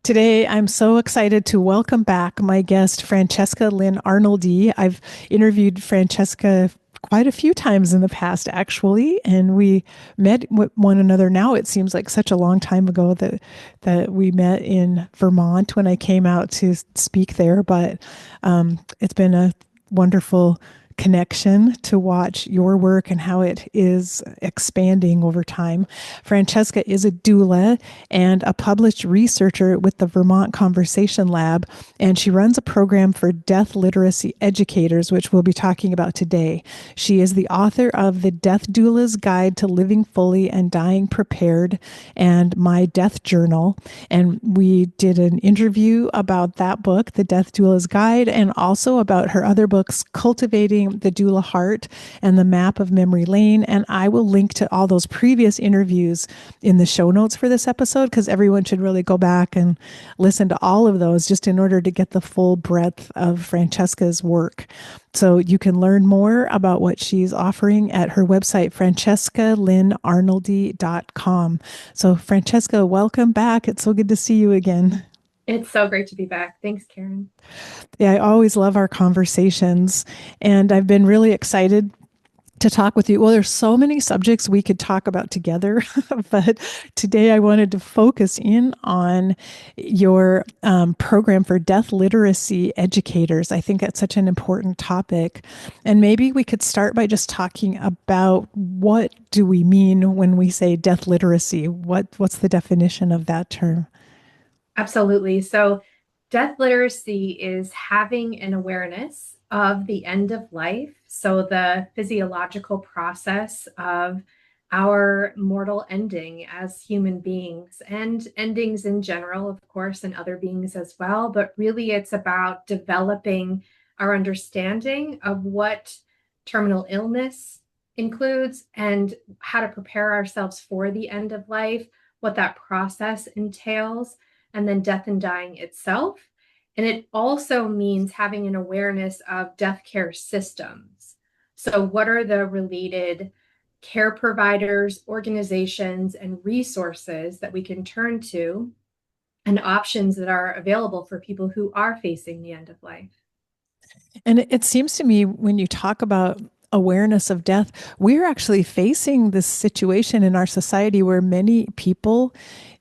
Today, I'm so excited to welcome back my guest, Francesca Lynn Arnoldy. I've interviewed Francesca quite a few times in the past, actually, and we met one another. Now it seems like such a long time ago that we met in Vermont when I came out to speak there. But it's been a wonderful connection to watch your work and how it is expanding over time. Francesca is a doula and a published researcher with the Vermont Conversation Lab, and she runs a program for death literacy educators, which we'll be talking about today. She is the author of The Death Doula's Guide to Living Fully and Dying Prepared and My Death Journal. And we did an interview about that book, The Death Doula's Guide, and also about her other books, Cultivating the Doula Heart and The Map of Memory Lane. And I will link to all those previous interviews in the show notes for this episode because everyone should really go back and listen to all of those just in order to get the full breadth of Francesca's work. So you can learn more about what she's offering at her website, francescalynnarnoldy.com. So Francesca, welcome back. It's so good to see you again. It's so great to be back. Thanks, Karen. Yeah, I always love our conversations, and I've been really excited to talk with you. Well, there's so many subjects we could talk about together, but today I wanted to focus in on your program for death literacy educators. I think that's such an important topic. And maybe we could start by just talking about what do we mean when we say death literacy? What's the definition of that term? Absolutely. So, death literacy is having an awareness of the end of life. So, the physiological process of our mortal ending as human beings and endings in general, of course, and other beings as well. But really, it's about developing our understanding of what terminal illness includes and how to prepare ourselves for the end of life, what that process entails, and then death and dying itself. And it also means having an awareness of death care systems. So, what are the related care providers, organizations, and resources that we can turn to, and options that are available for people who are facing the end of life? And it seems to me when you talk about awareness of death, we're actually facing this situation in our society where many people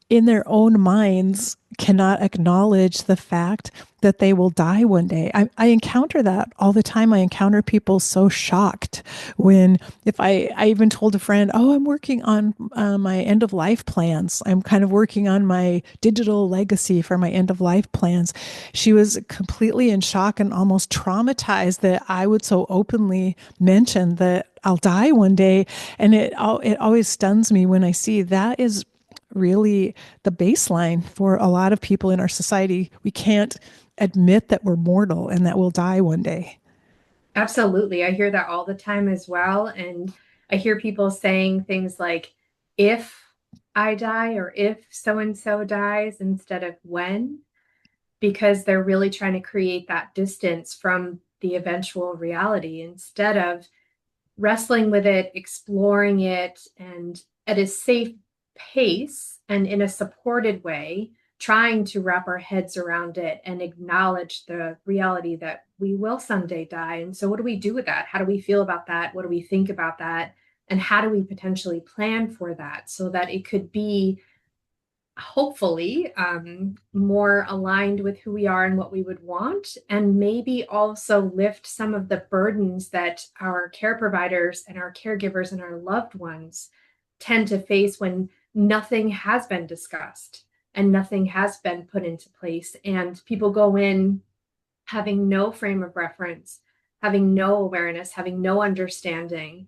in their own minds cannot acknowledge the fact that they will die one day. I encounter that all the time. I encounter people so shocked when, if I even told a friend, oh, I'm working on my end of life plans. I'm kind of working on my digital legacy for my end of life plans. She was completely in shock and almost traumatized that I would so openly mention that I'll die one day. And it always stuns me when I see that is really the baseline for a lot of people in our society. We can't admit that we're mortal and that we'll die one day. Absolutely. I hear that all the time as well. And I hear people saying things like, if I die or if so and so dies instead of when, because they're really trying to create that distance from the eventual reality instead of wrestling with it, exploring it, and at a safe pace and in a supported way, trying to wrap our heads around it and acknowledge the reality that we will someday die. And so, what do we do with that? How do we feel about that? What do we think about that? And how do we potentially plan for that so that it could be hopefully more aligned with who we are and what we would want, and maybe also lift some of the burdens that our care providers and our caregivers and our loved ones tend to face when nothing has been discussed and nothing has been put into place. And people go in having no frame of reference, having no awareness, having no understanding,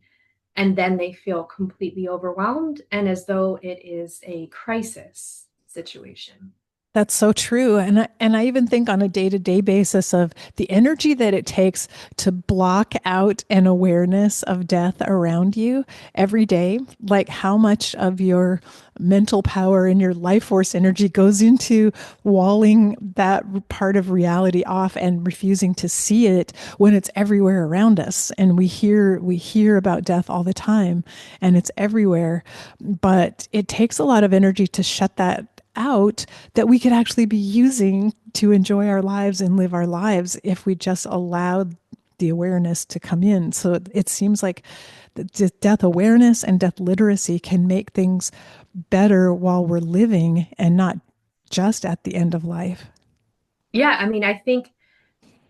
and then they feel completely overwhelmed and as though it is a crisis situation. That's so true. And I even think on a day-to-day basis of the energy that it takes to block out an awareness of death around you every day, like how much of your mental power and your life force energy goes into walling that part of reality off and refusing to see it when it's everywhere around us. And we hear about death all the time and it's everywhere, but it takes a lot of energy to shut that out that we could actually be using to enjoy our lives and live our lives if we just allowed the awareness to come in. So it seems like death awareness and death literacy can make things better while we're living and not just at the end of life. Yeah, I mean, I think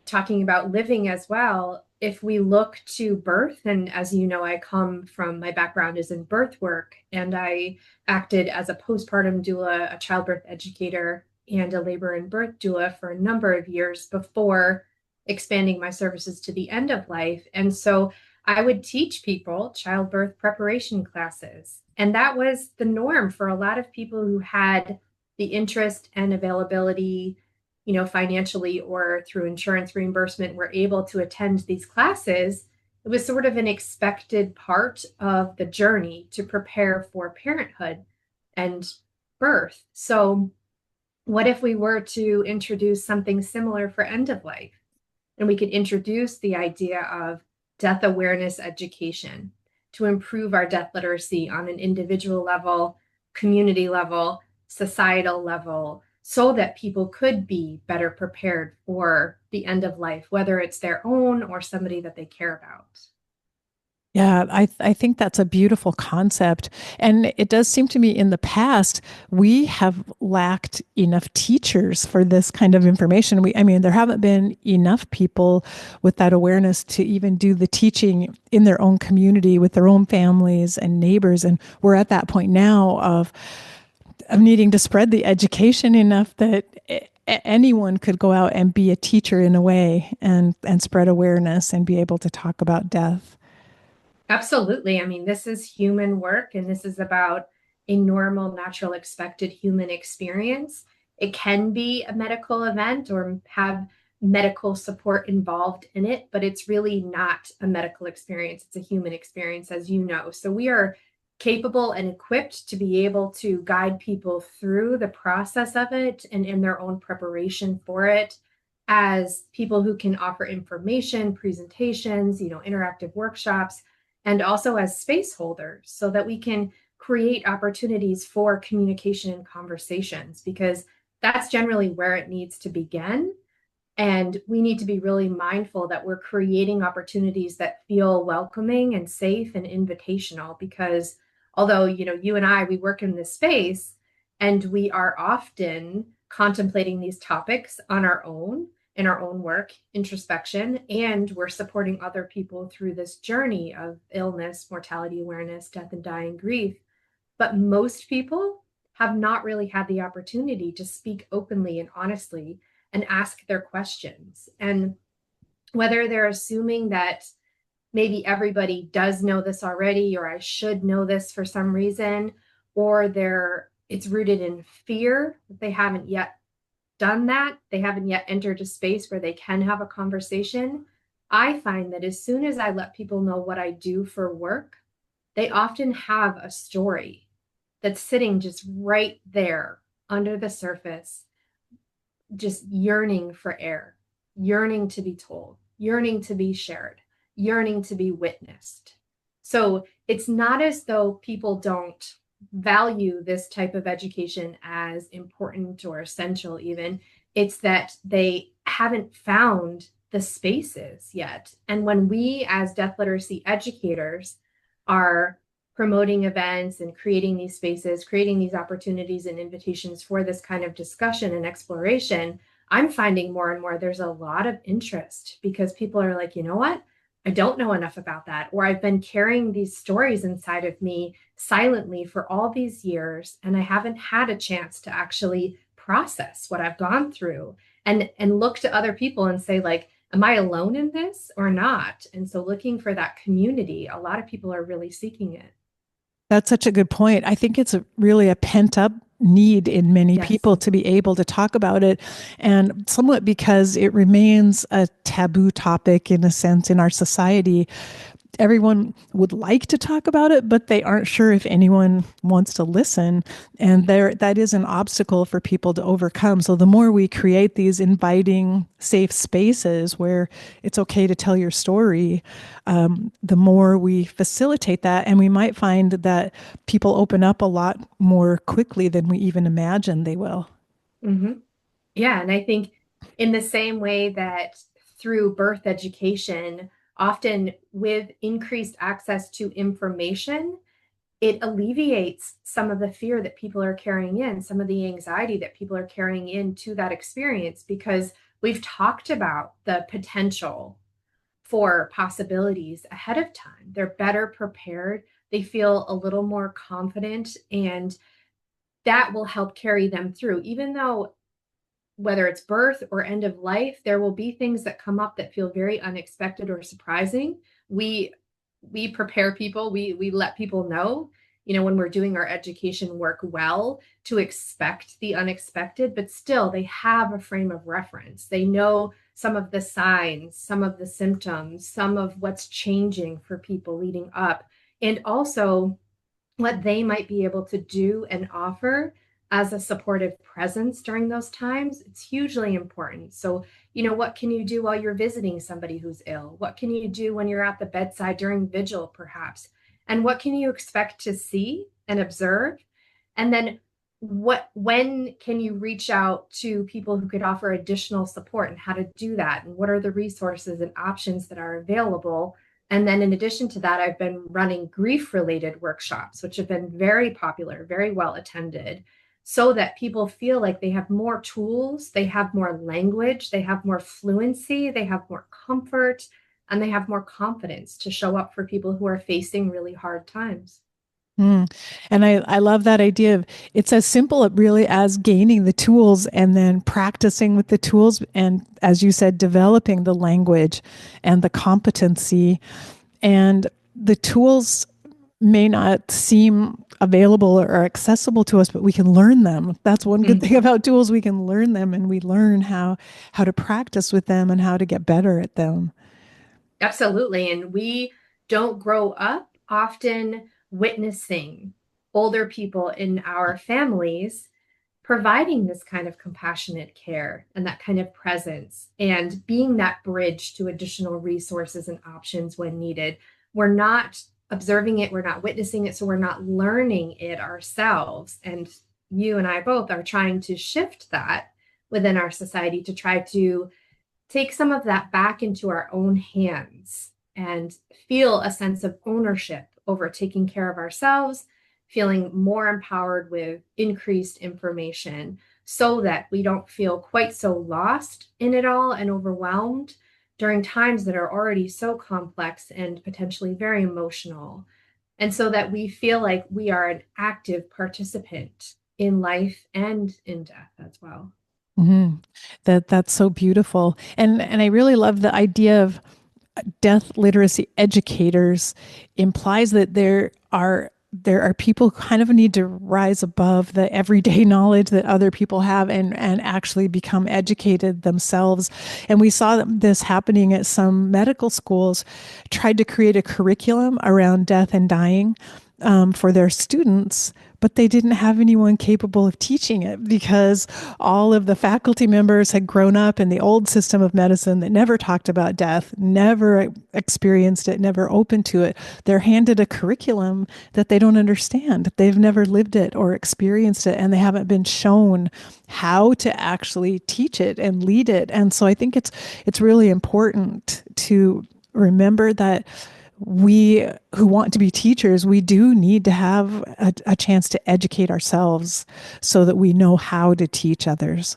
talking about living as well, if we look to birth, and as you know, I come from my background is in birth work, and I acted as a postpartum doula, a childbirth educator, and a labor and birth doula for a number of years before expanding my services to the end of life. And so I would teach people childbirth preparation classes. And that was the norm for a lot of people who had the interest and availability, financially or through insurance reimbursement, were able to attend these classes. It was sort of an expected part of the journey to prepare for parenthood and birth. So, what if we were to introduce something similar for end of life? And we could introduce the idea of death awareness education to improve our death literacy on an individual level, community level, societal level, so that people could be better prepared for the end of life, whether it's their own or somebody that they care about. Yeah, I think that's a beautiful concept. And it does seem to me in the past, we have lacked enough teachers for this kind of information. I mean, there haven't been enough people with that awareness to even do the teaching in their own community with their own families and neighbors. And we're at that point now of needing to spread the education enough that anyone could go out and be a teacher in a way and spread awareness and be able to talk about death. Absolutely. I mean, this is human work, and this is about a normal, natural, expected human experience. It can be a medical event or have medical support involved in it, but it's really not a medical experience. It's a human experience, as you know. So we are capable and equipped to be able to guide people through the process of it and in their own preparation for it, as people who can offer information, presentations, interactive workshops, and also as space holders so that we can create opportunities for communication and conversations, because that's generally where it needs to begin. And we need to be really mindful that we're creating opportunities that feel welcoming and safe and invitational, because although, you and I, we work in this space and we are often contemplating these topics on our own, in our own work, introspection, and we're supporting other people through this journey of illness, mortality awareness, death and dying, grief. But most people have not really had the opportunity to speak openly and honestly and ask their questions. And whether they're assuming that maybe everybody does know this already, or I should know this for some reason, or it's rooted in fear that they haven't yet done that, they haven't yet entered a space where they can have a conversation. I find that as soon as I let people know what I do for work, they often have a story that's sitting just right there under the surface, just yearning for air, yearning to be told, yearning to be shared, yearning to be witnessed. So it's not as though people don't value this type of education as important or essential, even. It's that they haven't found the spaces yet. And when we, as death literacy educators, are promoting events and creating these spaces, creating these opportunities and invitations for this kind of discussion and exploration, I'm finding more and more there's a lot of interest, because people are like, you know what? I don't know enough about that. Or I've been carrying these stories inside of me silently for all these years, and I haven't had a chance to actually process what I've gone through and look to other people and say, like, am I alone in this or not? And so looking for that community, a lot of people are really seeking it. That's such a good point. I think it's really a pent up need in many Yes. people to be able to talk about it, and somewhat because it remains a taboo topic in a sense in our society. everyone would like to talk about it, but they aren't sure if anyone wants to listen. And that is an obstacle for people to overcome. So the more we create these inviting, safe spaces where it's okay to tell your story, the more we facilitate that. And we might find that people open up a lot more quickly than we even imagined they will. Hmm. Yeah, and I think in the same way that through birth education, often with increased access to information, it alleviates some of the fear that people are carrying in, some of the anxiety that people are carrying into that experience, because we've talked about the potential for possibilities ahead of time. They're better prepared. They feel a little more confident, and that will help carry them through. Even though whether it's birth or end of life, there will be things that come up that feel very unexpected or surprising. We we prepare people, we let people know, when we're doing our education work well, to expect the unexpected, but still they have a frame of reference. They know some of the signs, some of the symptoms, some of what's changing for people leading up, and also what they might be able to do and offer as a supportive presence during those times. It's hugely important. So, what can you do while you're visiting somebody who's ill? What can you do when you're at the bedside during vigil, perhaps? And what can you expect to see and observe? And then when can you reach out to people who could offer additional support, and how to do that? And what are the resources and options that are available? And then in addition to that, I've been running grief related workshops, which have been very popular, very well attended, so that people feel like they have more tools, they have more language, they have more fluency, they have more comfort, and they have more confidence to show up for people who are facing really hard times. Mm. And I love that idea of it's as simple really as gaining the tools and then practicing with the tools. And as you said, developing the language and the competency. And the tools may not seem available or accessible to us, but we can learn them. That's one good thing Mhm. about tools. We can learn them and we learn how to practice with them and how to get better at them. Absolutely. And we don't grow up often witnessing older people in our families providing this kind of compassionate care and that kind of presence and being that bridge to additional resources and options when needed. We're not observing it, we're not witnessing it, so we're not learning it ourselves. And you and I both are trying to shift that within our society to try to take some of that back into our own hands and feel a sense of ownership over taking care of ourselves, feeling more empowered with increased information so that we don't feel quite so lost in it all and overwhelmed during times that are already so complex and potentially very emotional. And so that we feel like we are an active participant in life and in death as well. Hmm. That's so beautiful. And I really love the idea of death literacy educators implies that there are people who kind of need to rise above the everyday knowledge that other people have and actually become educated themselves. And we saw this happening at some medical schools, tried to create a curriculum around death and dying for their students, but they didn't have anyone capable of teaching it because all of the faculty members had grown up in the old system of medicine that never talked about death, never experienced it, never opened to it. They're handed a curriculum that they don't understand. They've never lived it or experienced it, and they haven't been shown how to actually teach it and lead it. And so I think it's really important to remember that we who want to be teachers, we do need to have a chance to educate ourselves so that we know how to teach others.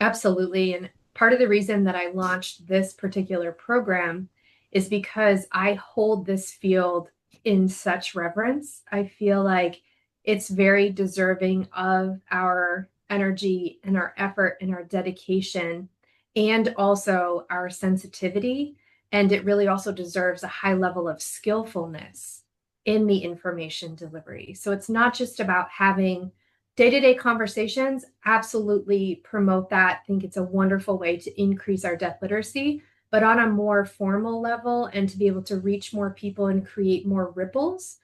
Absolutely. And part of the reason that I launched this particular program is because I hold this field in such reverence. I feel like it's very deserving of our energy and our effort and our dedication, and also our sensitivity. And it really also deserves a high level of skillfulness in the information delivery. So it's not just about having day-to-day conversations. Absolutely promote that. I think it's a wonderful way to increase our death literacy, but on a more formal level, and to be able to reach more people and create more ripples,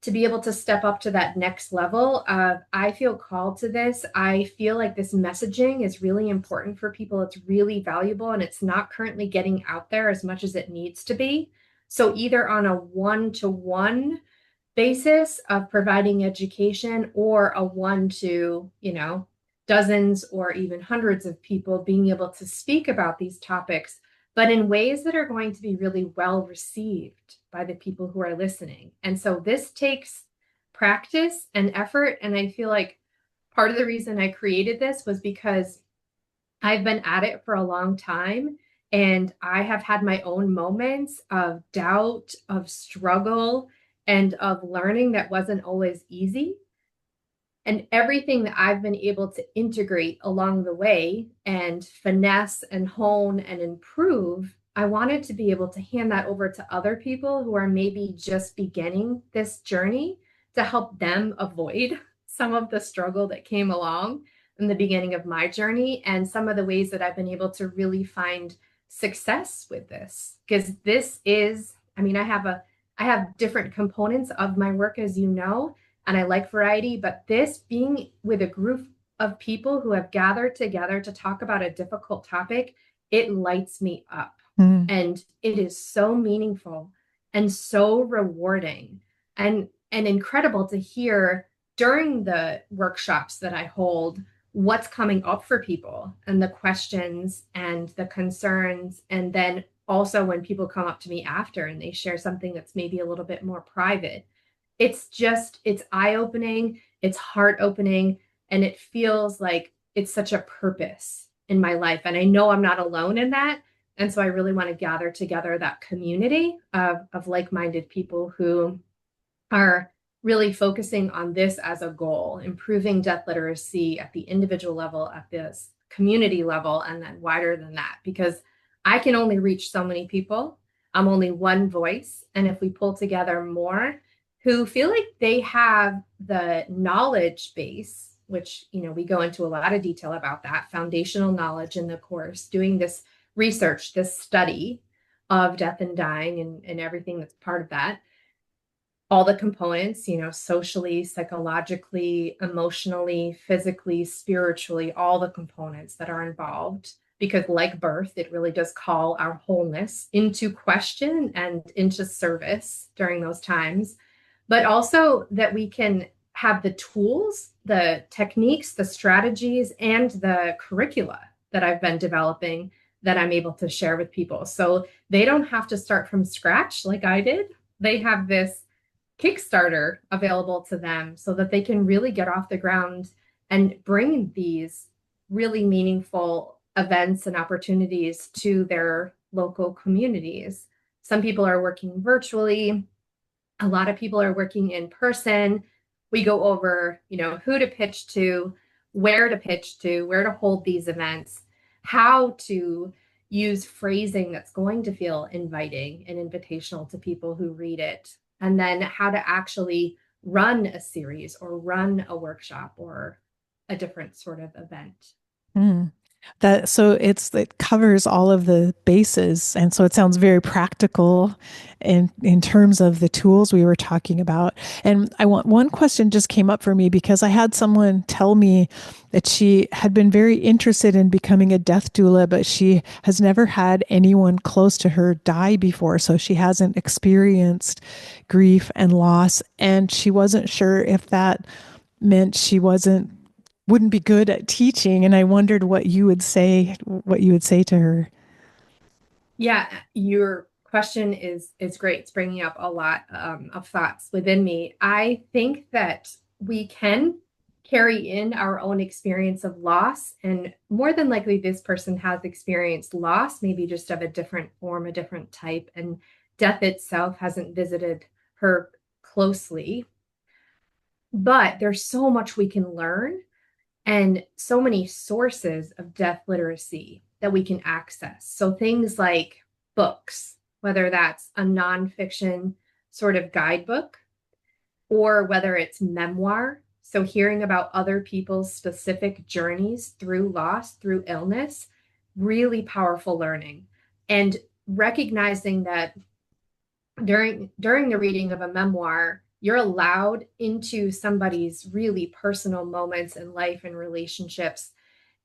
to be able to step up to that next level of, I feel called to this. I feel like this messaging is really important for people. It's really valuable, and it's not currently getting out there as much as it needs to be. So either on a one-to-one basis of providing education, or a one to, dozens or even hundreds of people being able to speak about these topics, but in ways that are going to be really well received by the people who are listening. And so this takes practice and effort. And I feel like part of the reason I created this was because I've been at it for a long time, and I have had my own moments of doubt, of struggle, and of learning that wasn't always easy. And everything that I've been able to integrate along the way and finesse and hone and improve, I wanted to be able to hand that over to other people who are maybe just beginning this journey, to help them avoid some of the struggle that came along in the beginning of my journey, and some of the ways that I've been able to really find success with this. Because this is, I have different components of my work, as you know, and I like variety, but this, being with a group of people who have gathered together to talk about a difficult topic, it lights me up. Mm. And it is so meaningful and so rewarding, and incredible to hear during the workshops that I hold what's coming up for people, and the questions and the concerns. And then also when people come up to me after and they share something that's maybe a little bit more private, it's eye-opening, it's heart-opening, and it feels like it's such a purpose in my life. And I know I'm not alone in that. And so I really want to gather together that community of like-minded people who are really focusing on this as a goal, improving death literacy at the individual level, at this community level, and then wider than that, because I can only reach so many people. I'm only one voice. And if we pull together more who feel like they have the knowledge base, which, we go into a lot of detail about that foundational knowledge in the course, doing this research, this study of death and dying, and everything that's part of that, all the components, socially, psychologically, emotionally, physically, spiritually, all the components that are involved. Because like birth, it really does call our wholeness into question and into service during those times. But also that we can have the tools, the techniques, the strategies, and the curricula that I've been developing that I'm able to share with people. So they don't have to start from scratch like I did. They have this Kickstarter available to them so that they can really get off the ground and bring these really meaningful events and opportunities to their local communities. Some people are working virtually. A lot of people are working in person. We go over, who to pitch to, where to hold these events, how to use phrasing that's going to feel inviting and invitational to people who read it, and then how to actually run a series or run a workshop or a different sort of event. Mm. It covers all of the bases, and so it sounds very practical in terms of the tools we were talking about. And I want one question just came up for me because I had someone tell me that she had been very interested in becoming a death doula, but she has never had anyone close to her die before, so she hasn't experienced grief and loss, and she wasn't sure if that meant she wouldn't be good at teaching. And I wondered what you would say to her. Yeah, your question is great. It's bringing up a lot of thoughts within me. I think that we can carry in our own experience of loss, and more than likely, this person has experienced loss, maybe just of a different form, a different type, and death itself hasn't visited her closely. But there's so much we can learn, and so many sources of death literacy that we can access. So things like books, whether that's a nonfiction sort of guidebook, or whether it's memoir. So hearing about other people's specific journeys through loss, through illness, really powerful learning. And recognizing that during the reading of a memoir, you're allowed into somebody's really personal moments in life and relationships,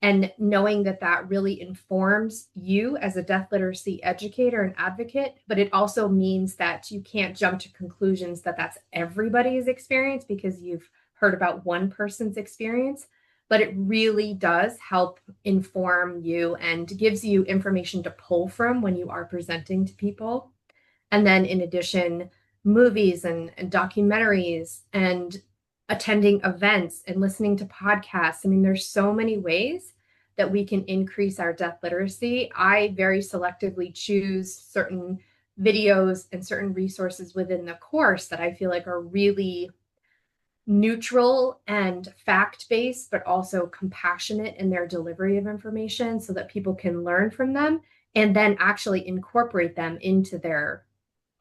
and knowing that that really informs you as a death literacy educator and advocate. But it also means that you can't jump to conclusions that that's everybody's experience because you've heard about one person's experience. But it really does help inform you and gives you information to pull from when you are presenting to people. And then, in addition, movies and documentaries and attending events and listening to podcasts. I mean, there's so many ways that we can increase our death literacy. I very selectively choose certain videos and certain resources within the course that I feel like are really neutral and fact based, but also compassionate in their delivery of information so that people can learn from them and then actually incorporate them into their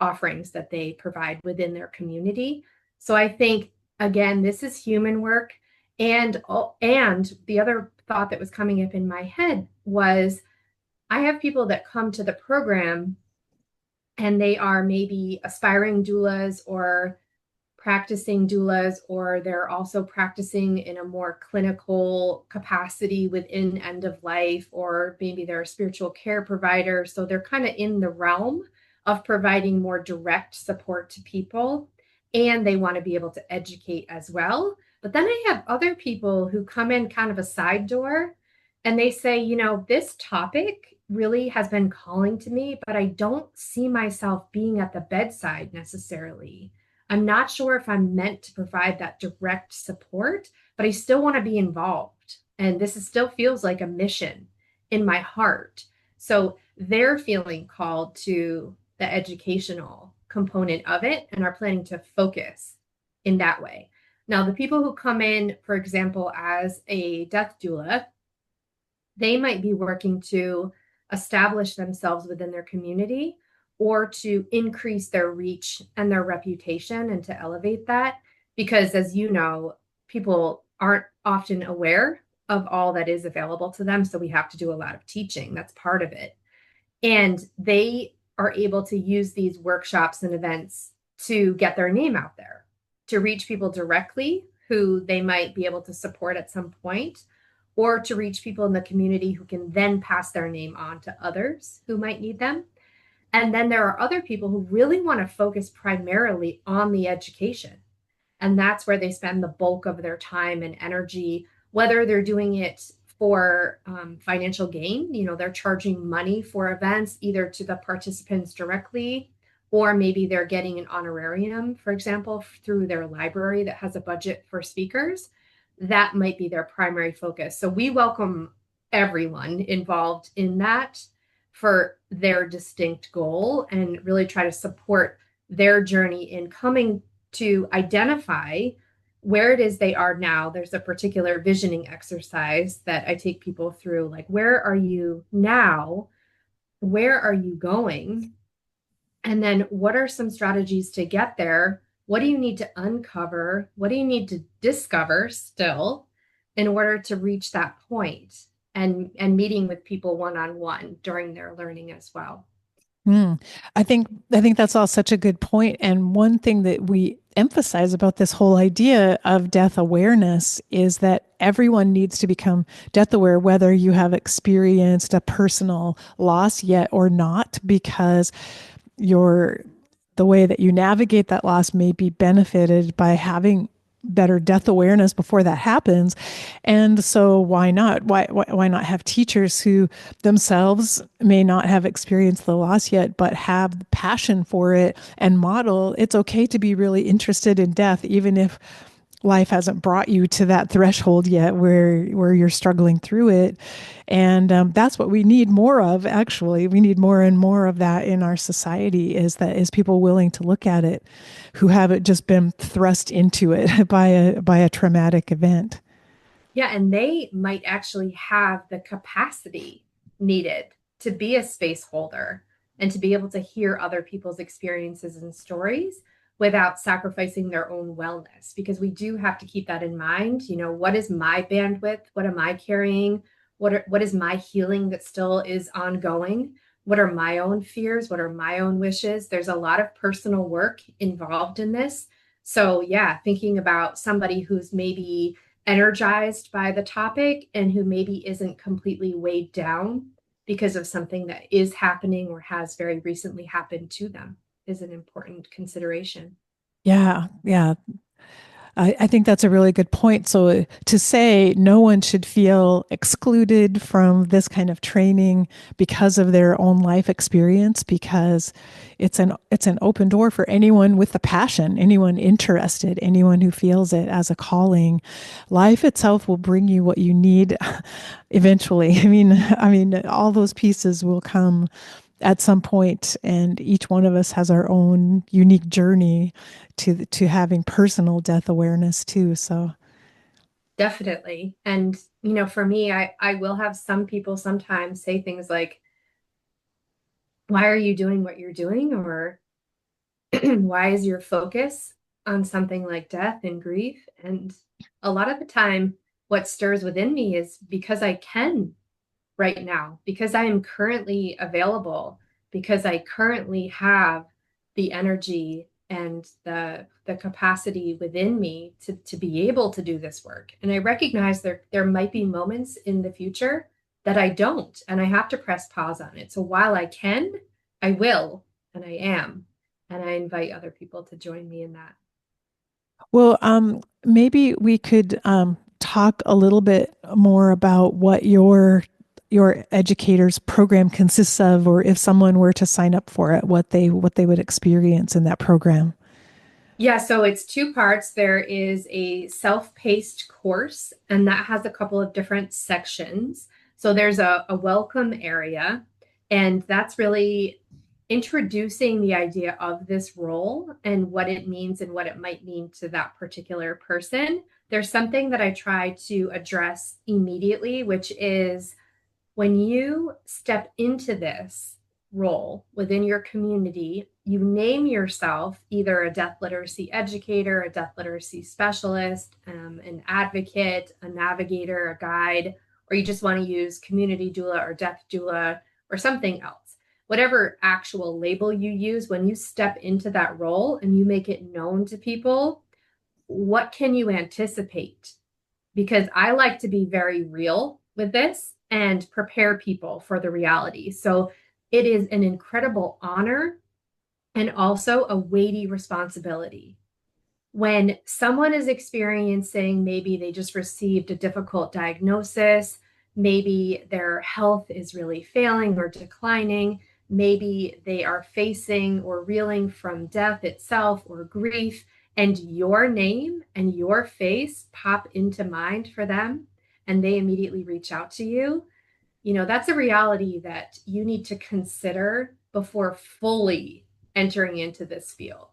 offerings that they provide within their community. So I think, again, this is human work. And the other thought that was coming up in my head was, I have people that come to the program and they are maybe aspiring doulas or practicing doulas, or they're also practicing in a more clinical capacity within end of life, or maybe they're a spiritual care provider. So they're kind of in the realm of providing more direct support to people, and they want to be able to educate as well. But then I have other people who come in kind of a side door and they say, this topic really has been calling to me, but I don't see myself being at the bedside necessarily. I'm not sure if I'm meant to provide that direct support, but I still want to be involved. And still feels like a mission in my heart. So they're feeling called to the educational component of it and are planning to focus in that way. Now, the people who come in, for example, as a death doula, they might be working to establish themselves within their community or to increase their reach and their reputation and to elevate that. Because, as you know, people aren't often aware of all that is available to them. So we have to do a lot of teaching. That's part of it. And they are able to use these workshops and events to get their name out there, to reach people directly who they might be able to support at some point, or to reach people in the community who can then pass their name on to others who might need them. And then there are other people who really want to focus primarily on the education. And that's where they spend the bulk of their time and energy, whether they're doing it for financial gain, they're charging money for events either to the participants directly, or maybe they're getting an honorarium, for example, through their library that has a budget for speakers. That might be their primary focus. So we welcome everyone involved in that for their distinct goal and really try to support their journey in coming to identify where it is they are now. There's a particular visioning exercise that I take people through, like, where are you now? Where are you going? And then what are some strategies to get there? What do you need to uncover? What do you need to discover still in order to reach that point? And meeting with people one-on-one during their learning as well. Mm. I think that's all such a good point. And one thing that we emphasize about this whole idea of death awareness is that everyone needs to become death aware, whether you have experienced a personal loss yet or not, because your the way that you navigate that loss may be benefited by having better death awareness before that happens. And so why not? Why not have teachers who themselves may not have experienced the loss yet, but have the passion for it and model it's okay to be really interested in death, even if life hasn't brought you to that threshold yet where you're struggling through it. And that's what we need more of. Actually, we need more and more of that in our society, is people willing to look at it who haven't just been thrust into it by a traumatic event. Yeah, and they might actually have the capacity needed to be a space holder and to be able to hear other people's experiences and stories without sacrificing their own wellness. Because we do have to keep that in mind. What is my bandwidth? What am I carrying? What is my healing that still is ongoing what are my own fears? What are my own wishes? There's a lot of personal work involved in this. So, yeah, thinking about somebody who's maybe energized by the topic and who maybe isn't completely weighed down because of something that is happening or has very recently happened to them is an important consideration. Yeah, yeah. I think that's a really good point. So to say no one should feel excluded from this kind of training because of their own life experience, because it's an open door for anyone with a passion, anyone interested, anyone who feels it as a calling. Life itself will bring you what you need eventually. I mean, all those pieces will come at some point, and each one of us has our own unique journey to having personal death awareness too. So Definitely. And, you know, for me, I will have some people sometimes say things like, why are you doing what you're doing? Or why is your focus on something like death and grief? And a lot of the time, what stirs within me is because I can right now, because I am currently available, because I currently have the energy and the capacity within me to be able to do this work. And I recognize there might be moments in the future that I don't, and I have to press pause on it. So while I can, I will, and I am. And I invite other people to join me in that. well, maybe we could talk a little bit more about what your educator's program consists of, or if someone were to sign up for it, what they would experience in that program. Yeah, so it's two parts. There is a self-paced course, and that has a couple of different sections. So there's a welcome area, and that's really introducing the idea of this role and what it means and what it might mean to that particular person. There's something that I try to address immediately, which is when you step into this role within your community, you name yourself either a death literacy educator, a death literacy specialist, an advocate, a navigator, a guide, or you just want to use community doula or death doula or something else. Whatever actual label you use, when you step into that role and you make it known to people, what can you anticipate? Because I like to be very real with this and prepare people for the reality. So it is an incredible honor and also a weighty responsibility. When someone is experiencing, maybe they just received a difficult diagnosis, maybe their health is really failing or declining, maybe they are facing or reeling from death itself or grief, and your name and your face pop into mind for them, and they immediately reach out to you, you know, that's a reality that you need to consider before fully entering into this field.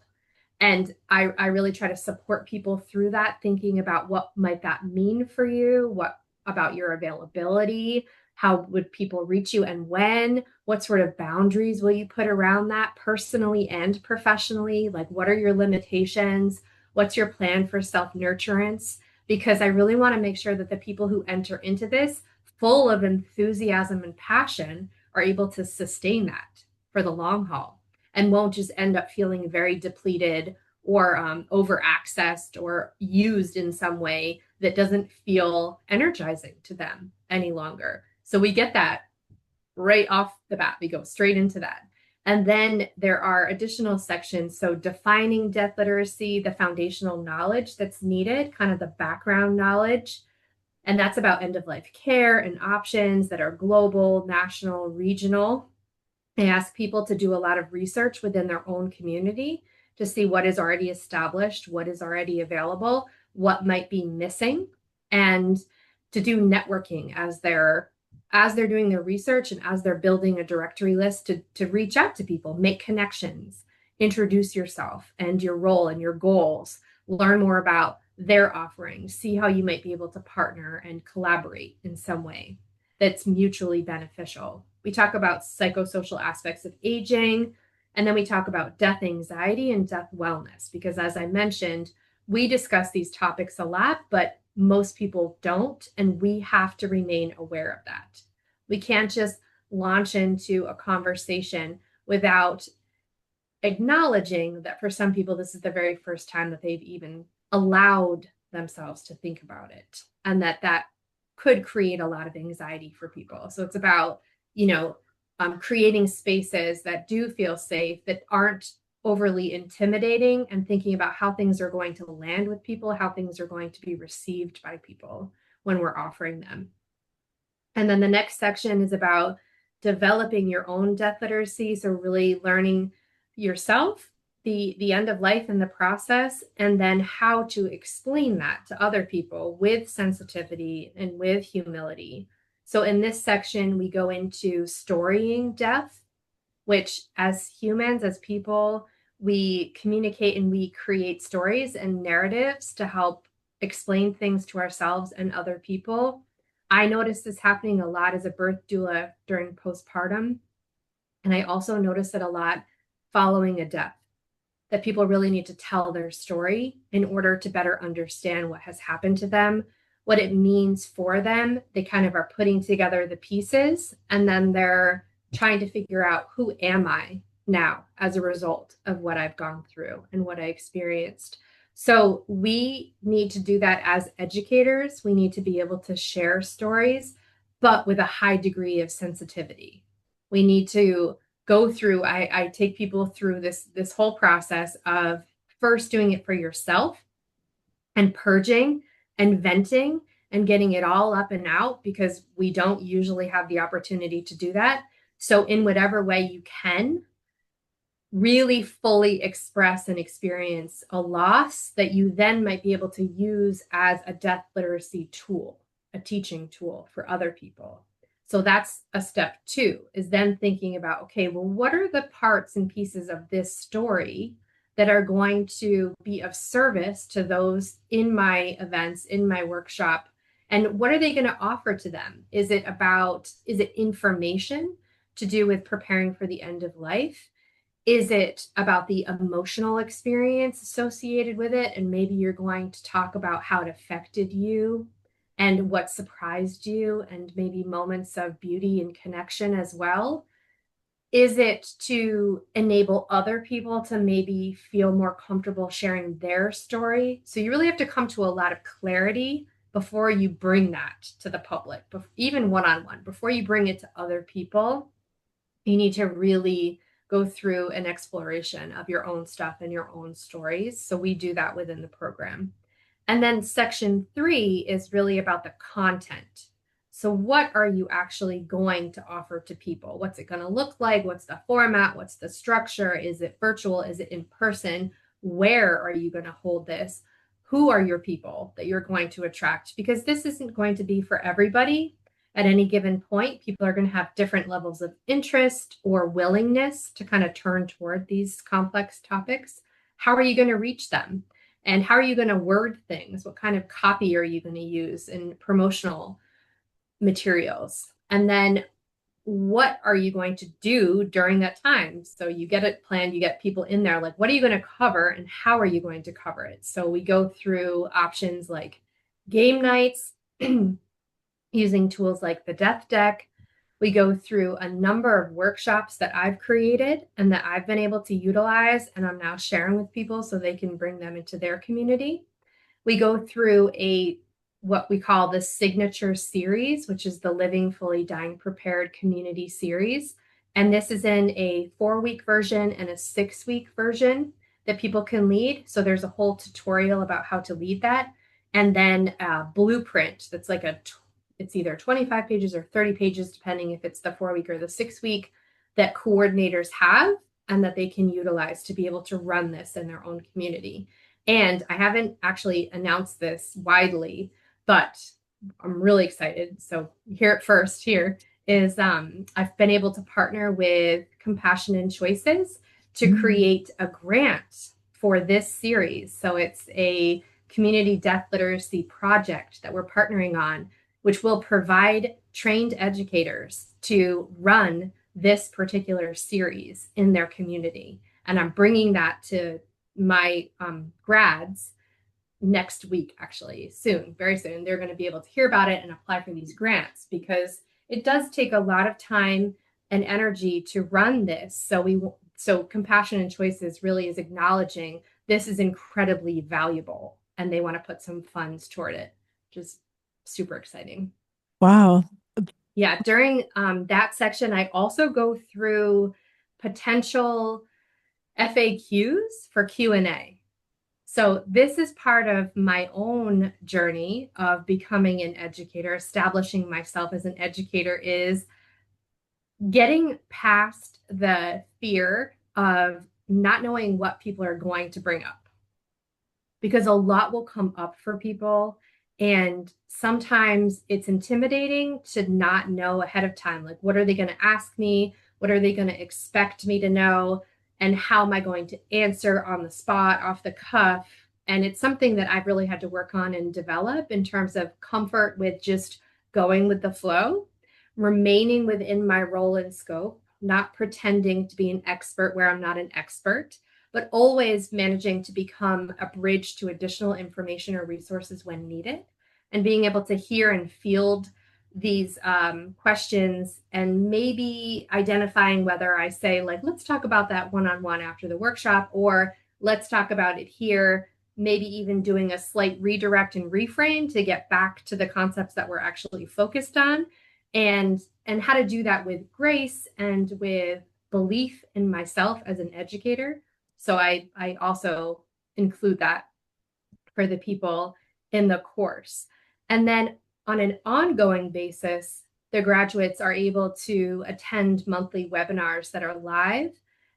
And I really try to support people through that, thinking about what might that mean for you, what about your availability, how would people reach you and when, what sort of boundaries will you put around that personally and professionally, like what are your limitations, what's your plan for self-nurturance, because I really want to make sure that the people who enter into this full of enthusiasm and passion are able to sustain that for the long haul and won't just end up feeling very depleted or over accessed or used in some way that doesn't feel energizing to them any longer. So we get that right off the bat. We go straight into that. And then there are additional sections. So defining death literacy, the foundational knowledge that's needed, kind of the background knowledge. And that's about end of life care and options that are global, national, regional. I ask people to do a lot of research within their own community to see what is already established, what is already available, what might be missing, and to do networking as they're doing their research and as they're building a directory list to reach out to people, make connections, introduce yourself and your role and your goals, learn more about their offerings, see how you might be able to partner and collaborate in some way that's mutually beneficial. We talk about psychosocial aspects of aging, and then we talk about death anxiety and death wellness, because as I mentioned, we discuss these topics a lot, but most people don't, and we have to remain aware of that. We can't just launch into a conversation without acknowledging that for some people, this is the very first time that they've even allowed themselves to think about it, and that could create a lot of anxiety for people. So it's about, creating spaces that do feel safe, that aren't overly intimidating, and thinking about how things are going to land with people, how things are going to be received by people when we're offering them. And then the next section is about developing your own death literacy. So really learning yourself, the end of life and the process, and then how to explain that to other people with sensitivity and with humility. So in this section, we go into storying death, which as humans, as people, we communicate and we create stories and narratives to help explain things to ourselves and other people. I noticed this happening a lot as a birth doula during postpartum. And I also noticed it a lot following a death, that people really need to tell their story in order to better understand what has happened to them, what it means for them. They kind of are putting together the pieces, and then they're trying to figure out, who am I now as a result of what I've gone through and what I experienced. So we need to do that as educators. We need to be able to share stories, but with a high degree of sensitivity. We need to go through, I take people through this whole process of first doing it for yourself and purging and venting and getting it all up and out, because we don't usually have the opportunity to do that. So in whatever way you can, really fully express and experience a loss that you then might be able to use as a death literacy tool, a teaching tool for other people. So that's a step 2, is then thinking about, okay, well, what are the parts and pieces of this story that are going to be of service to those in my events, in my workshop? And what are they going to offer to them? Is it information to do with preparing for the end of life? Is it about the emotional experience associated with it? And maybe you're going to talk about how it affected you and what surprised you, and maybe moments of beauty and connection as well. Is it to enable other people to maybe feel more comfortable sharing their story? So you really have to come to a lot of clarity before you bring that to the public, even one-on-one. Before you bring it to other people, you need to really go through an exploration of your own stuff and your own stories. So we do that within the program. And then section 3 is really about the content. So what are you actually going to offer to people? What's it going to look like? What's the format? What's the structure? Is it virtual? Is it in person? Where are you going to hold this? Who are your people that you're going to attract? Because this isn't going to be for everybody. At any given point, people are going to have different levels of interest or willingness to kind of turn toward these complex topics. How are you going to reach them? And how are you going to word things? What kind of copy are you going to use in promotional materials? And then what are you going to do during that time? So you get it planned, you get people in there, like, what are you going to cover and how are you going to cover it? So we go through options like game nights, using tools like the Death Deck. We go through a number of workshops that I've created and that I've been able to utilize, and I'm now sharing with people so they can bring them into their community. We go through what we call the signature series, which is the Living Fully Dying Prepared community series. And this is in a 4-week version and a 6-week version that people can lead. So there's a whole tutorial about how to lead that. And then a blueprint that's like it's either 25 pages or 30 pages, depending if it's the 4-week or the 6-week, that coordinators have and that they can utilize to be able to run this in their own community. And I haven't actually announced this widely, but I'm really excited. So hear it first here is I've been able to partner with Compassion and Choices to create a grant for this series. So it's a community death literacy project that we're partnering on, which will provide trained educators to run this particular series in their community. And I'm bringing that to my grads next week, actually, soon, very soon. They're going to be able to hear about it and apply for these grants, because it does take a lot of time and energy to run this. So compassion and choices really is acknowledging this is incredibly valuable and they want to put some funds toward it. Just super exciting. Wow. Yeah, during that section, I also go through potential FAQs for Q&A. So this is part of my own journey of becoming an educator, establishing myself as an educator, is getting past the fear of not knowing what people are going to bring up, because a lot will come up for people. And sometimes it's intimidating to not know ahead of time. Like, what are they going to ask me? What are they going to expect me to know? And how am I going to answer on the spot, off the cuff? And it's something that I've really had to work on and develop in terms of comfort with just going with the flow, remaining within my role and scope, not pretending to be an expert where I'm not an expert, but always managing to become a bridge to additional information or resources when needed, and being able to hear and field these questions, and maybe identifying whether I say, like, let's talk about that one-on-one after the workshop, or let's talk about it here, maybe even doing a slight redirect and reframe to get back to the concepts that we're actually focused on, and how to do that with grace and with belief in myself as an educator. So I also include that for the people in the course. And then on an ongoing basis, the graduates are able to attend monthly webinars that are live,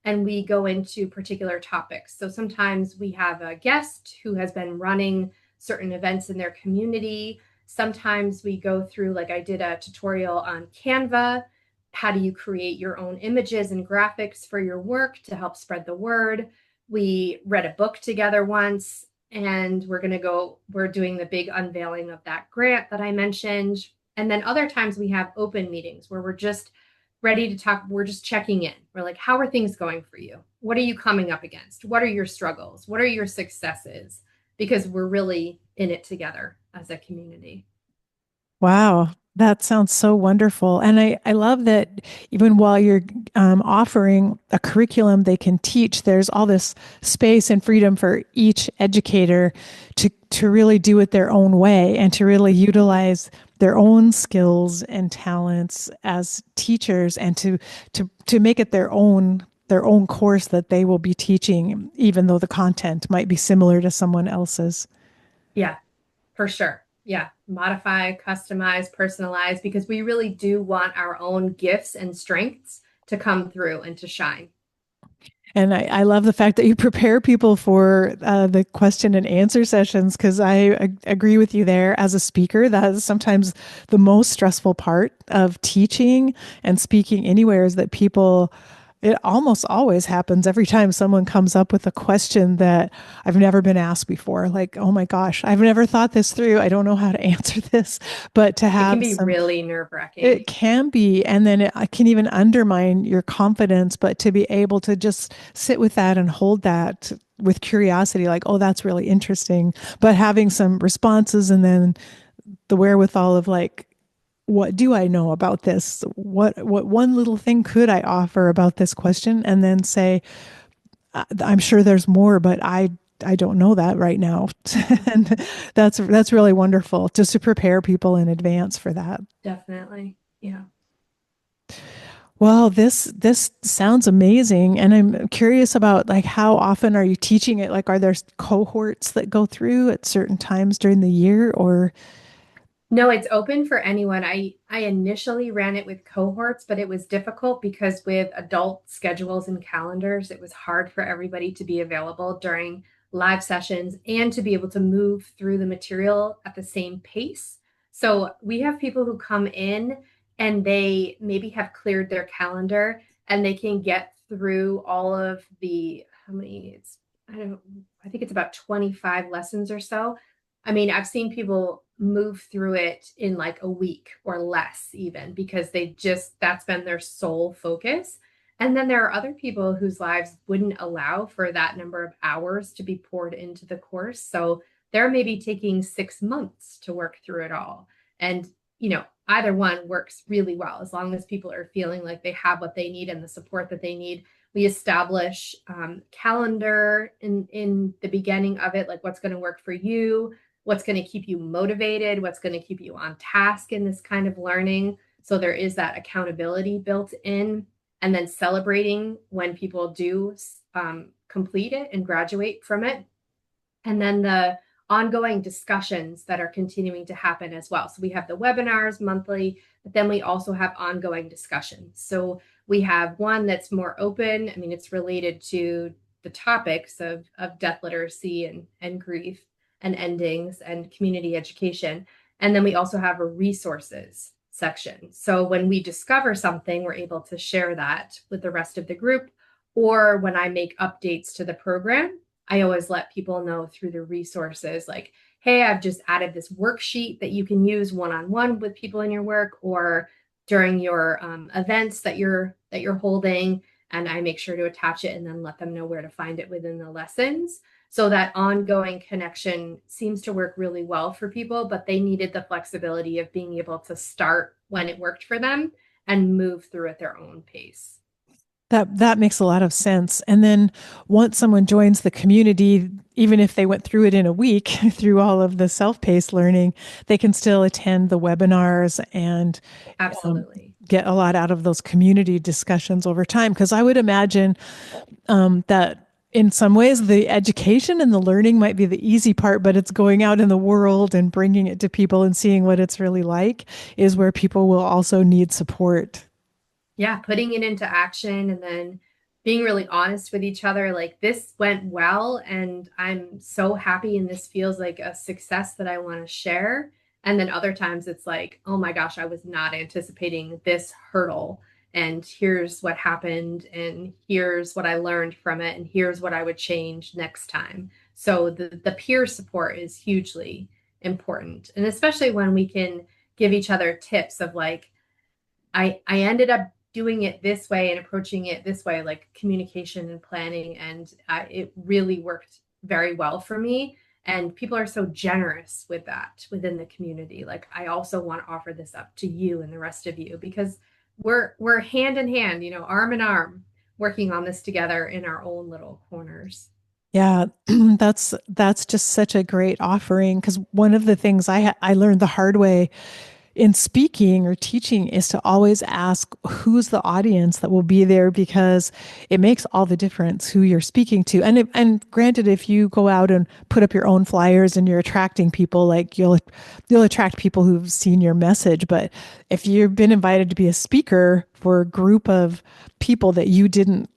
and we go into particular topics. So sometimes we have a guest who has been running certain events in their community. Sometimes we go through, like I did a tutorial on Canva. How do you create your own images and graphics for your work to help spread the word? We read a book together once, and we're doing the big unveiling of that grant that I mentioned. And then other times we have open meetings where we're just ready to talk. We're just checking in. We're like, how are things going for you? What are you coming up against? What are your struggles? What are your successes? Because we're really in it together as a community. Wow, that sounds so wonderful. And I love that even while you're offering a curriculum they can teach, there's all this space and freedom for each educator to really do it their own way and to really utilize their own skills and talents as teachers and to make it their own course that they will be teaching, even though the content might be similar to someone else's. Yeah, for sure. Yeah. Modify, customize, personalize, because we really do want our own gifts and strengths to come through and to shine. And I love the fact that you prepare people for the question and answer sessions, because agree with you there. As a speaker, that is sometimes the most stressful part of teaching and speaking anywhere, is that people, it almost always happens every time someone comes up with a question that I've never been asked before. Like, oh my gosh, I've never thought this through. I don't know how to answer this. But to It can have be some, really nerve-wracking. it can be, and then it can even undermine your confidence. But to be able to just sit with that and hold that with curiosity, like, oh, that's really interesting, but having some responses and then the wherewithal of like, what do I know about this? What one little thing could I offer about this question? And then say, I'm sure there's more, but I don't know that right now. And that's really wonderful, just to prepare people in advance for that. Definitely. Yeah. Well, this sounds amazing, and I'm curious about like how often are you teaching it? Like, are there cohorts that go through at certain times during the year, or No, it's open for anyone. I initially ran it with cohorts, but it was difficult because with adult schedules and calendars, it was hard for everybody to be available during live sessions and to be able to move through the material at the same pace. So we have people who come in and they maybe have cleared their calendar and they can get through all of the, how many it's I don't I think it's about 25 lessons or so. I mean, I've seen people move through it in like a week or less, even because that's been their sole focus. And then there are other people whose lives wouldn't allow for that number of hours to be poured into the course. So they're maybe taking 6 months to work through it all. And, either one works really well as long as people are feeling like they have what they need and the support that they need. We establish calendar in the beginning of it, like what's going to work for you, what's going to keep you motivated, what's going to keep you on task in this kind of learning. So there is that accountability built in, and then celebrating when people do complete it and graduate from it. And then the ongoing discussions that are continuing to happen as well. So we have the webinars monthly, but then we also have ongoing discussions. So we have one that's more open. I mean, it's related to the topics of death literacy and grief and endings and community education. And then we also have a resources section. So when we discover something, we're able to share that with the rest of the group. Or when I make updates to the program, I always let people know through the resources, like, hey, I've just added this worksheet that you can use one-on-one with people in your work or during your events that you're holding. And I make sure to attach it and then let them know where to find it within the lessons. So that ongoing connection seems to work really well for people, but they needed the flexibility of being able to start when it worked for them and move through at their own pace. That makes a lot of sense. And then once someone joins the community, even if they went through it in a week through all of the self-paced learning, they can still attend the webinars and Absolutely. get a lot out of those community discussions over time. Because I would imagine that in some ways the education and the learning might be the easy part, but it's going out in the world and bringing it to people and seeing what it's really like is where people will also need support. Yeah, putting it into action and then being really honest with each other. Like, this went well, and I'm so happy, and this feels like a success that I want to share. And then other times it's like, oh my gosh, I was not anticipating this hurdle. And here's what happened, and here's what I learned from it, and here's what I would change next time. So the peer support is hugely important. And especially when we can give each other tips of like, I ended up doing it this way and approaching it this way, like communication and planning, and it really worked very well for me. And people are so generous with that within the community. Like, I also want to offer this up to you and the rest of you because we're hand in hand, arm in arm, working on this together in our own little corners. Yeah, that's just such a great offering because one of the things I learned the hard way in speaking or teaching is to always ask who's the audience that will be there because it makes all the difference who you're speaking to. And granted, if you go out and put up your own flyers and you're attracting people, like you'll attract people who've seen your message. But if you've been invited to be a speaker for a group of people that you didn't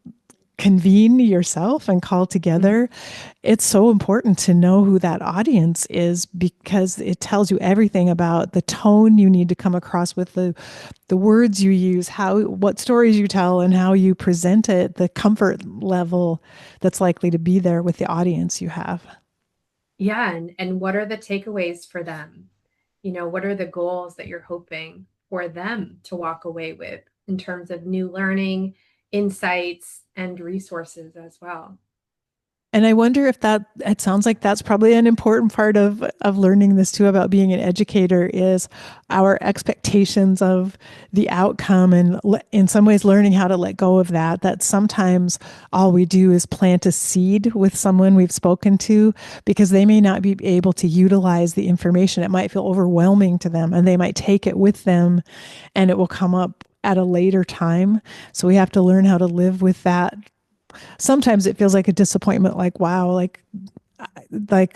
convene yourself and call Mhm. together, it's so important to know who that audience is because it tells you everything about the tone you need to come across with the words you use, what stories you tell and how you present it, the comfort level that's likely to be there with the audience you have. Yeah, and what are the takeaways for them? What are the goals that you're hoping for them to walk away with in terms of new learning, insights, and resources as well? And I wonder if it sounds like that's probably an important part of learning this too about being an educator is our expectations of the outcome and in some ways learning how to let go of that. That sometimes all we do is plant a seed with someone we've spoken to because they may not be able to utilize the information. It might feel overwhelming to them and they might take it with them and it will come up at a later time. So we have to learn how to live with that. Sometimes it feels like a disappointment, like, wow, like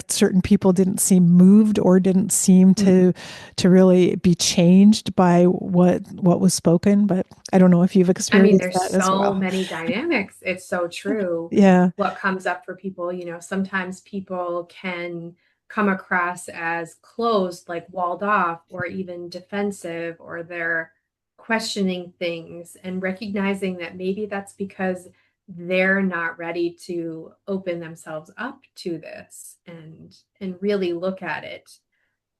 certain people didn't seem moved or didn't seem Mhm. to really be changed by what was spoken. But I don't know if you've I mean, experienced there's that as so well. many dynamics. It's so true Yeah. what comes up for people. Sometimes people can come across as closed, like walled off, or even defensive, or they're questioning things and recognizing that maybe that's because they're not ready to open themselves up to this and really look at it.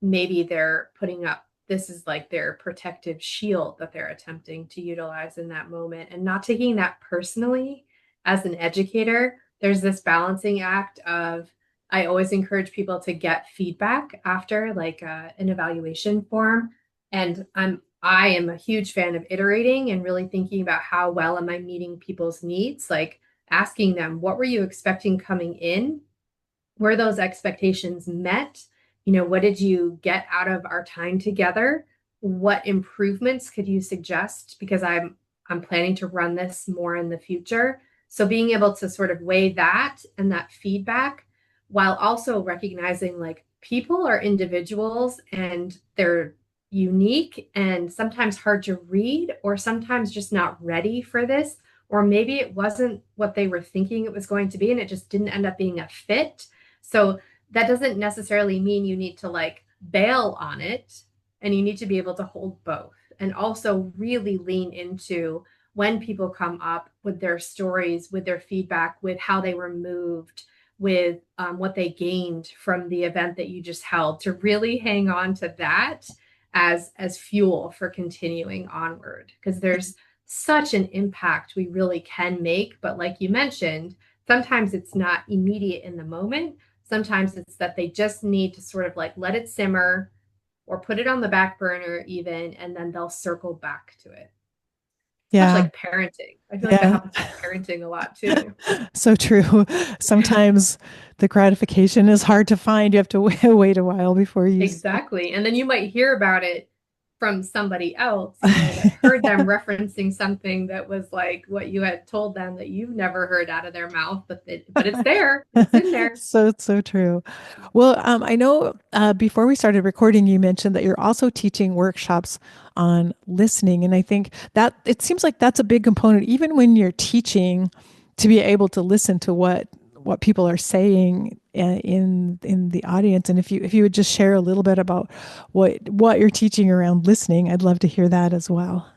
Maybe they're putting up, this is like their protective shield that they're attempting to utilize in that moment, and not taking that personally. As an educator, there's this balancing act of, I always encourage people to get feedback after, like an evaluation form. And I am a huge fan of iterating and really thinking about how well am I meeting people's needs, like asking them, what were you expecting coming in? Were those expectations met? What did you get out of our time together? What improvements could you suggest? Because I'm planning to run this more in the future. So being able to sort of weigh that and that feedback while also recognizing like people are individuals and they're unique and sometimes hard to read or sometimes just not ready for this, or maybe it wasn't what they were thinking it was going to be and it just didn't end up being a fit. So that doesn't necessarily mean you need to like bail on it, and you need to be able to hold both and also really lean into when people come up with their stories, with their feedback, with how they were moved, with what they gained from the event that you just held, to really hang on to that as fuel for continuing onward, because there's such an impact we really can make. But like you mentioned, sometimes it's not immediate in the moment. Sometimes it's that they just need to sort of like let it simmer or put it on the back burner even, and then they'll circle back to it. Much Yeah. like parenting. I feel like that Yeah. happens with parenting a lot too. So true. Sometimes the gratification is hard to find. You have to wait a while before you see. Exactly. And then you might hear about it from somebody else, that heard them referencing something that was like what you had told them that you've never heard out of their mouth, but it's there. It's in there. So true. Well, I know before we started recording, you mentioned that you're also teaching workshops on listening, and I think that it seems like that's a big component, even when you're teaching, to be able to listen to what people are saying in the audience. And if you would just share a little bit about what you're teaching around listening, I'd love to hear that as well.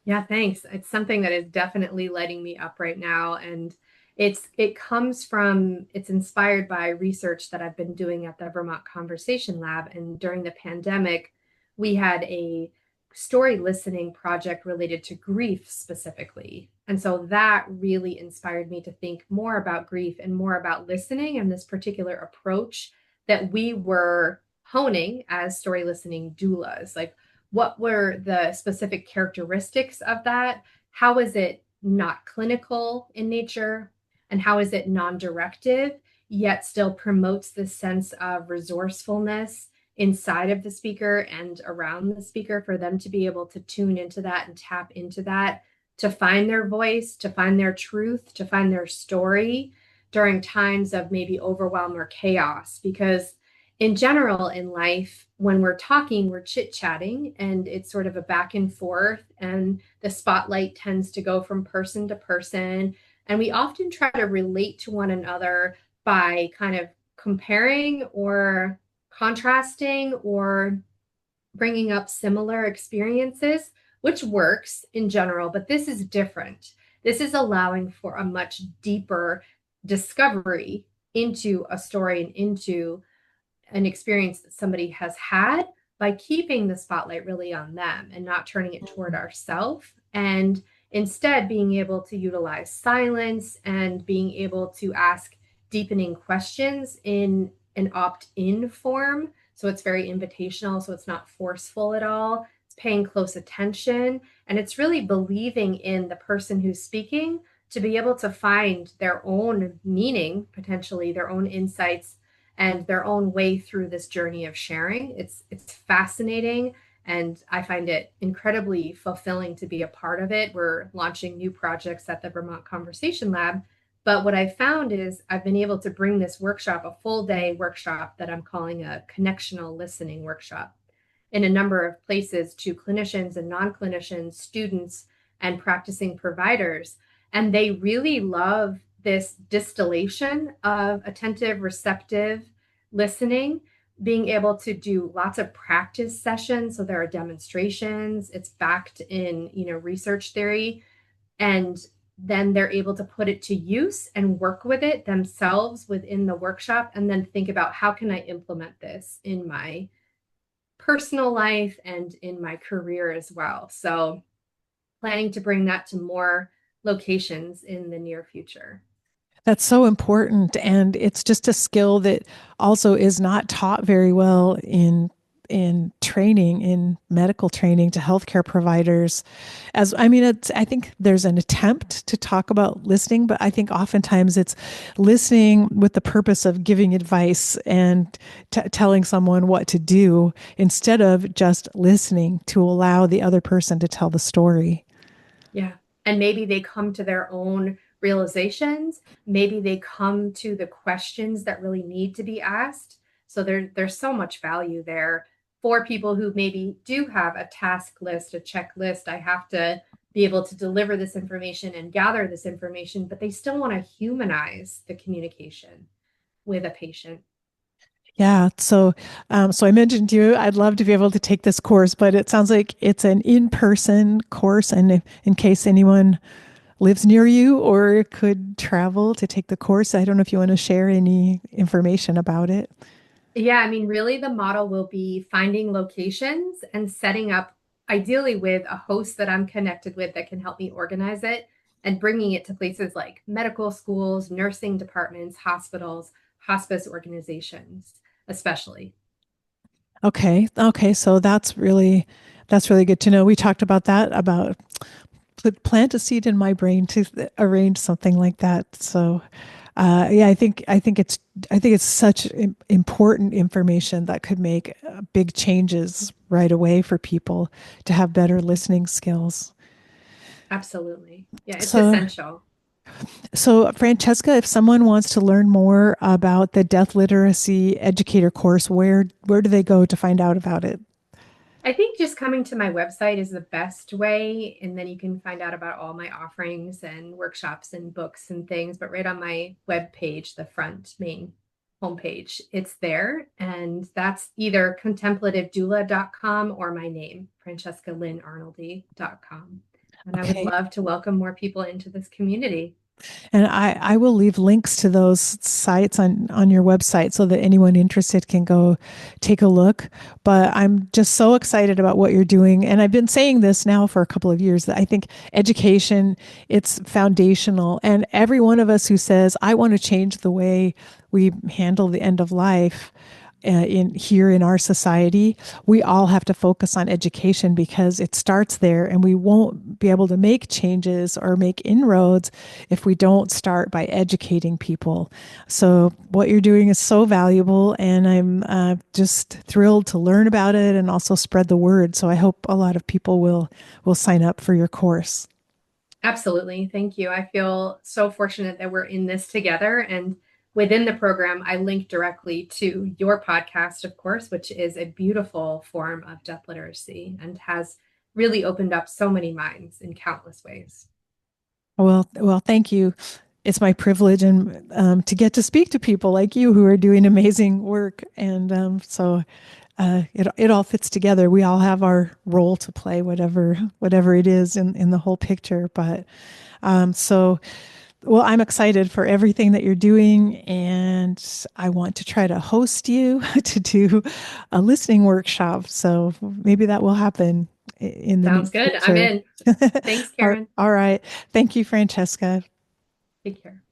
Yeah, thanks. It's something that is definitely lighting me up right now. And it's inspired by research that I've been doing at the Vermont Conversation Lab. And during the pandemic, we had a story listening project related to grief specifically. And so that really inspired me to think more about grief and more about listening and this particular approach that we were honing as story listening doulas. Like, what were the specific characteristics of that? How is it not clinical in nature? And how is it non directive, yet still promotes this sense of resourcefulness inside of the speaker and around the speaker for them to be able to tune into that and tap into that, to find their voice, to find their truth, to find their story during times of maybe overwhelm or chaos? Because in general in life, when we're talking, we're chit chatting and it's sort of a back and forth, and the spotlight tends to go from person to person. And we often try to relate to one another by kind of comparing or contrasting or bringing up similar experiences, which works in general, but this is different. This is allowing for a much deeper discovery into a story and into an experience that somebody has had, by keeping the spotlight really on them and not turning it toward ourselves, and instead being able to utilize silence and being able to ask deepening questions in an opt-in form. So it's very invitational, so it's not forceful at all. It's paying close attention, and it's really believing in the person who's speaking to be able to find their own meaning, potentially their own insights and their own way through this journey of sharing. It's fascinating, and I find it incredibly fulfilling to be a part of it. We're launching new projects at the Vermont Conversation Lab, but what I found is I've been able to bring this workshop, a full day workshop that I'm calling a connectional listening workshop, in a number of places to clinicians and non-clinicians, students, and practicing providers. And they really love this distillation of attentive, receptive listening, being able to do lots of practice sessions. So there are demonstrations, it's backed in, research theory, and then they're able to put it to use and work with it themselves within the workshop, and then think about how can I implement this in my personal life and in my career as well. So planning to bring that to more locations in the near future. That's so important. And it's just a skill that also is not taught very well in in training, in medical training to healthcare providers. As I mean, it's, I think there's an attempt to talk about listening, but I think oftentimes it's listening with the purpose of giving advice and telling someone what to do instead of just listening to allow the other person to tell the story. Yeah. And maybe they come to their own realizations. Maybe they come to the questions that really need to be asked. So there's so much value there for people who maybe do have a task list, a checklist. I have to be able to deliver this information and gather this information, but they still want to humanize the communication with a patient. Yeah. So I mentioned to you, I'd love to be able to take this course, but it sounds like it's an in-person course. And if, in case anyone lives near you or could travel to take the course, I don't know if you want to share any information about it. Yeah, I mean, really, the model will be finding locations and setting up, ideally, with a host that I'm connected with that can help me organize it and bringing it to places like medical schools, nursing departments, hospitals, hospice organizations, especially. Okay. Okay. So that's really good to know. We talked about that, about plant a seed in my brain to arrange something like that. So yeah, I think it's such important information that could make big changes right away for people to have better listening skills. Absolutely. Yeah, it's So essential. so Francesca, if someone wants to learn more about the Death Literacy Educator course, where do they go to find out about it? I think just coming to my website is the best way. And then you can find out about all my offerings and workshops and books and things. But right on my web page, the front main homepage, it's there. And that's either contemplativedoula.com or my name, francescalynnarnoldy.com. And I would Okay. love to welcome more people into this community. And I will leave links to those sites on your website so that anyone interested can go take a look. But I'm just so excited about what you're doing. And I've been saying this now for a couple of years that I think education, it's foundational. And every one of us who says, I want to change the way we handle the end of life, in here in our society, we all have to focus on education because it starts there, and we won't be able to make changes or make inroads if we don't start by educating people. So what you're doing is so valuable, and I'm just thrilled to learn about it and also spread the word. So I hope a lot of people will sign up for your course. Absolutely. Thank you. I feel so fortunate that we're in this together. And within the program, I link directly to your podcast, of course, which is a beautiful form of death literacy and has really opened up so many minds in countless ways. Well, thank you. It's my privilege and to get to speak to people like you who are doing amazing work, and it all fits together. We all have our role to play, whatever it is in the whole picture. But so well, I'm excited for everything that you're doing, and I want to try to host you to do a listening workshop. So maybe that will happen in the near Sounds good. I'm future. in. Thanks, Karen. All right. Thank you, Francesca. Take care.